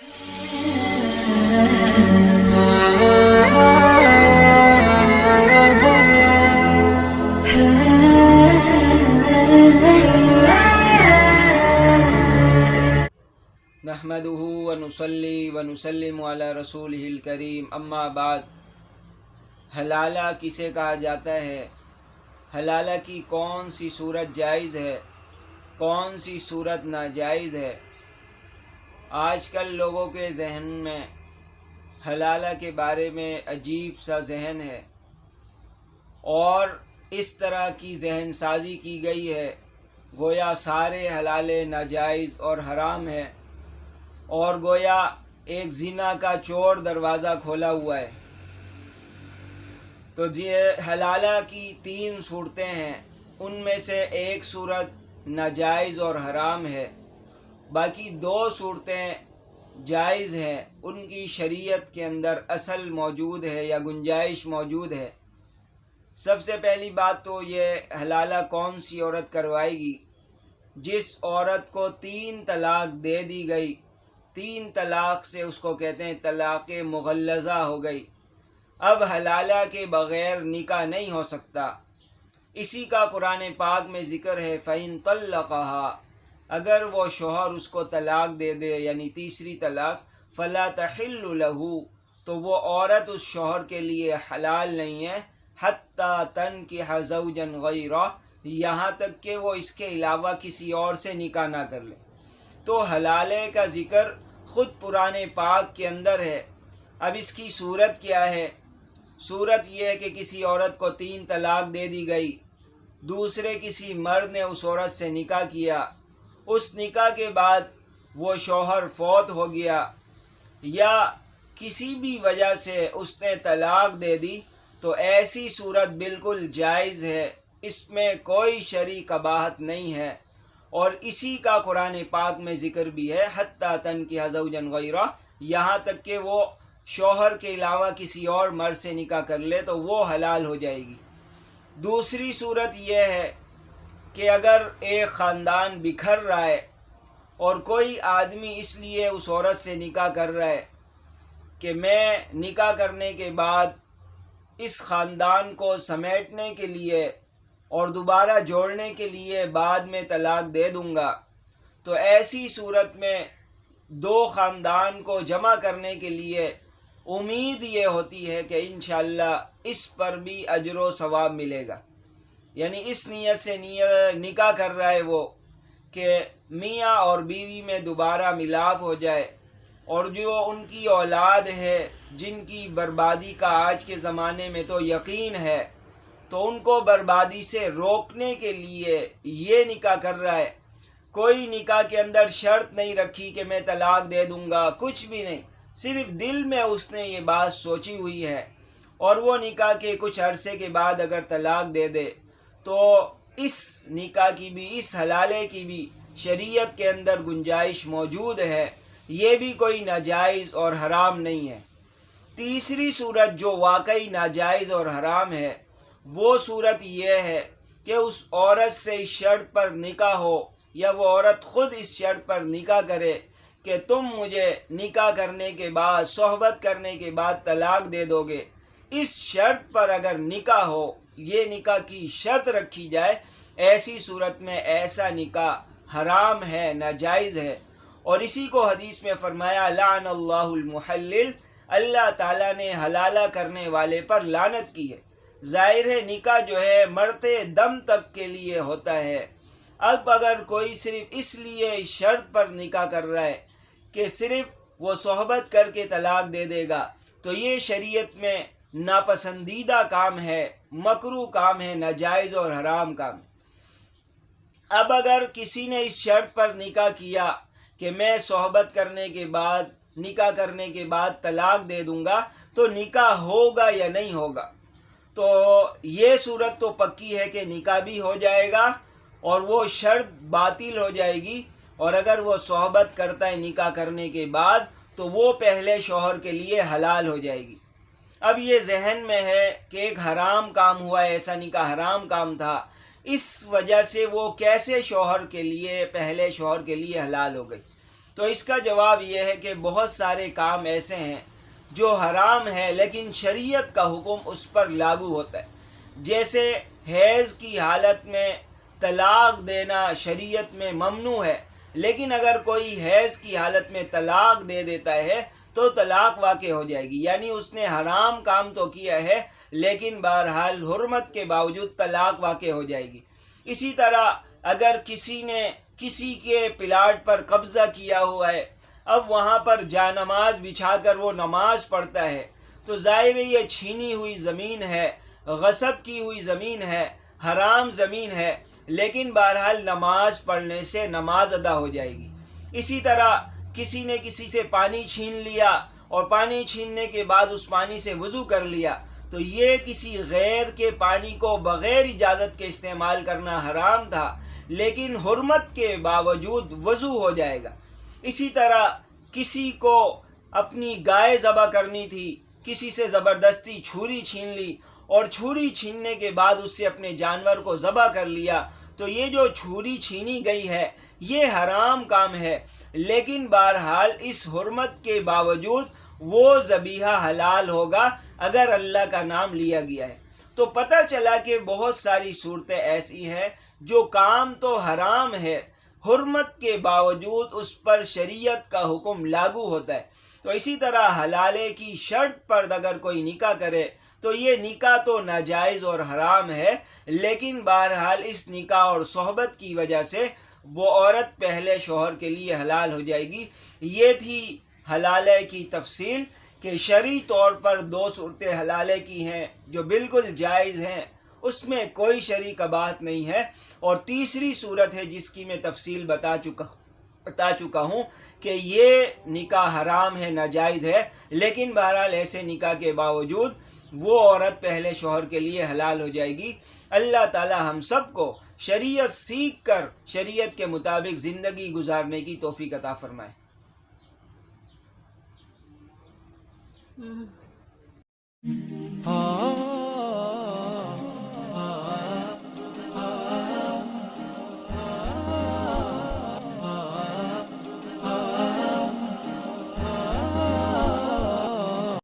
نحمدہ ونصلی ونسلم علی رسولہ الکریم، اما بعد۔ حلالہ کسے کہا جاتا ہے؟ حلالہ کی کون سی صورت جائز ہے، کون سی صورت ناجائز ہے؟ آج کل لوگوں کے ذہن میں حلالہ کے بارے میں عجیب سا ذہن ہے، اور اس طرح کی ذہن سازی کی گئی ہے گویا سارے حلالے ناجائز اور حرام ہے، اور گویا ایک زنا کا چور دروازہ کھولا ہوا ہے۔ تو حلالہ کی 3 صورتیں ہیں، ان میں سے ایک صورت ناجائز اور حرام ہے، باقی 2 صورتیں جائز ہیں، ان کی شریعت کے اندر اصل موجود ہے یا گنجائش موجود ہے۔ سب سے پہلی بات تو یہ حلالہ کون سی عورت کروائے گی؟ جس عورت کو 3 طلاق دے دی گئی، 3 طلاق سے اس کو کہتے ہیں طلاق مغلظہ ہو گئی، اب حلالہ کے بغیر نکاح نہیں ہو سکتا۔ اسی کا قرآن پاک میں ذکر ہے، فَإِن طَلَّقَهَا، اگر وہ شوہر اس کو طلاق دے دے یعنی تیسری طلاق، فَلَا تَحِلُّ لَهُ، تو وہ عورت اس شوہر کے لیے حلال نہیں ہے، حَتَّى تَنْكِحَ زَوْجًا غَيْرَهُ، یہاں تک کہ وہ اس کے علاوہ کسی اور سے نکاح نہ کر لے۔ تو حلالے کا ذکر خود قرآن پاک کے اندر ہے۔ اب اس کی صورت کیا ہے؟ صورت یہ ہے کہ کسی عورت کو 3 طلاق دے دی گئی، دوسرے کسی مرد نے اس عورت سے نکاح کیا، اس نکاح کے بعد وہ شوہر فوت ہو گیا یا کسی بھی وجہ سے اس نے طلاق دے دی، تو ایسی صورت بالکل جائز ہے، اس میں کوئی شرعی قباحت نہیں ہے، اور اسی کا قرآن پاک میں ذکر بھی ہے، حتیٰ تنکح زوجا غیرہ، یہاں تک کہ وہ شوہر کے علاوہ کسی اور مرد سے نکاح کر لے تو وہ حلال ہو جائے گی۔ دوسری صورت یہ ہے کہ اگر ایک خاندان بکھر رہا ہے اور کوئی آدمی اس لیے اس عورت سے نکاح کر رہا ہے کہ میں نکاح کرنے کے بعد اس خاندان کو سمیٹنے کے لیے اور دوبارہ جوڑنے کے لیے بعد میں طلاق دے دوں گا، تو ایسی صورت میں 2 خاندان کو جمع کرنے کے لیے امید یہ ہوتی ہے کہ انشاءاللہ اس پر بھی اجر و ثواب ملے گا۔ یعنی اس نیت سے نکاح کر رہا ہے وہ کہ میاں اور بیوی میں دوبارہ ملاپ ہو جائے، اور جو ان کی اولاد ہے جن کی بربادی کا آج کے زمانے میں تو یقین ہے، تو ان کو بربادی سے روکنے کے لیے یہ نکاح کر رہا ہے۔ کوئی نکاح کے اندر شرط نہیں رکھی کہ میں طلاق دے دوں گا، کچھ بھی نہیں، صرف دل میں اس نے یہ بات سوچی ہوئی ہے، اور وہ نکاح کے کچھ عرصے کے بعد اگر طلاق دے دے تو اس نکاح کی بھی، اس حلالے کی بھی شریعت کے اندر گنجائش موجود ہے، یہ بھی کوئی ناجائز اور حرام نہیں ہے۔ تیسری صورت جو واقعی ناجائز اور حرام ہے، وہ صورت یہ ہے کہ اس عورت سے اس شرط پر نکاح ہو، یا وہ عورت خود اس شرط پر نکاح کرے کہ تم مجھے نکاح کرنے کے بعد، صحبت کرنے کے بعد طلاق دے دو گے، اس شرط پر اگر نکاح ہو، یہ نکاح کی شرط رکھی جائے، ایسی صورت میں ایسا نکاح حرام ہے، ناجائز ہے۔ اور اسی کو حدیث میں فرمایا، لعن اللہ المحلل، اللہ تعالیٰ نے حلالہ کرنے والے پر لعنت کی ہے۔ ظاہر ہے نکاح جو ہے مرتے دم تک کے لیے ہوتا ہے۔ اب اگر کوئی صرف اس لیے اس شرط پر نکاح کر رہا ہے کہ صرف وہ صحبت کر کے طلاق دے دے گا، تو یہ شریعت میں ناپسندیدہ کام ہے، مکروہ کام ہے، ناجائز اور حرام کام ہے۔ اب اگر کسی نے اس شرط پر نکاح کیا کہ میں صحبت کرنے کے بعد، نکاح کرنے کے بعد طلاق دے دوں گا، تو نکاح ہوگا یا نہیں ہوگا؟ تو یہ صورت تو پکی ہے کہ نکاح بھی ہو جائے گا اور وہ شرط باطل ہو جائے گی، اور اگر وہ صحبت کرتا ہے نکاح کرنے کے بعد تو وہ پہلے شوہر کے لیے حلال ہو جائے گی۔ اب یہ ذہن میں ہے کہ ایک حرام کام ہوا ہے، ایسا نکاح حرام کام تھا، اس وجہ سے وہ کیسے شوہر کے لیے، پہلے شوہر کے لیے حلال ہو گئی؟ تو تو اس کا جواب یہ ہے کہ بہت سارے کام ایسے ہیں جو حرام ہے لیکن شریعت کا حکم اس پر لاگو ہوتا ہے. جیسے حیض کی حالت میں طلاق دینا شریعت میں ممنوع ہے، لیکن اگر کوئی حیض کی حالت میں طلاق دے دیتا ہے تو طلاق واقع ہو جائے گی، یعنی اس نے حرام کام تو کیا ہے لیکن بہرحال حرمت کے باوجود طلاق واقع ہو جائے گی. اسی طرح اگر کسی نے کسی کے پلاٹ پر قبضہ کیا ہوا ہے، اب وہاں پر جانماز بچھا کر وہ نماز پڑھتا ہے، تو ظاہر ہے یہ چھینی ہوئی زمین ہے، غصب کی ہوئی زمین ہے، حرام زمین ہے، لیکن بہرحال نماز پڑھنے سے نماز ادا ہو جائے گی. اسی طرح کسی نے کسی سے پانی چھین لیا اور پانی چھیننے کے بعد اس پانی سے وضو کر لیا، تو یہ کسی غیر کے پانی کو بغیر اجازت کے استعمال کرنا حرام تھا، لیکن حرمت کے باوجود وضو ہو جائے گا. اسی طرح کسی کو اپنی گائے ذبح کرنی تھی، کسی سے زبردستی چھری چھین لی اور چھری چھیننے کے بعد اس سے اپنے جانور کو ذبح کر لیا، تو یہ جو چھری چھینی گئی ہے یہ حرام کام ہے، لیکن بہرحال اس حرمت کے باوجود وہ ذبیحہ حلال ہوگا اگر اللہ کا نام لیا گیا ہے. تو پتہ چلا کہ بہت ساری صورتیں ایسی ہیں جو کام تو حرام ہے، حرمت کے باوجود اس پر شریعت کا حکم لاگو ہوتا ہے. تو اسی طرح حلالے کی شرط پر اگر کوئی نکاح کرے تو یہ نکاح تو ناجائز اور حرام ہے، لیکن بہرحال اس نکاح اور صحبت کی وجہ سے وہ عورت پہلے شوہر کے لیے حلال ہو جائے گی. یہ تھی حلالے کی تفصیل کہ شرعی طور پر دو صورتیں حلالے کی ہیں جو بالکل جائز ہیں، اس میں کوئی شرعی قباحت نہیں ہے. اور تیسری صورت ہے جس کی میں تفصیل بتا چکا ہوں کہ یہ نکاح حرام ہے، ناجائز ہے، لیکن بہرحال ایسے نکاح کے باوجود وہ عورت پہلے شوہر کے لیے حلال ہو جائے گی. اللہ تعالی ہم سب کو شریعت سیکھ کر شریعت کے مطابق زندگی گزارنے کی توفیق عطا فرمائے.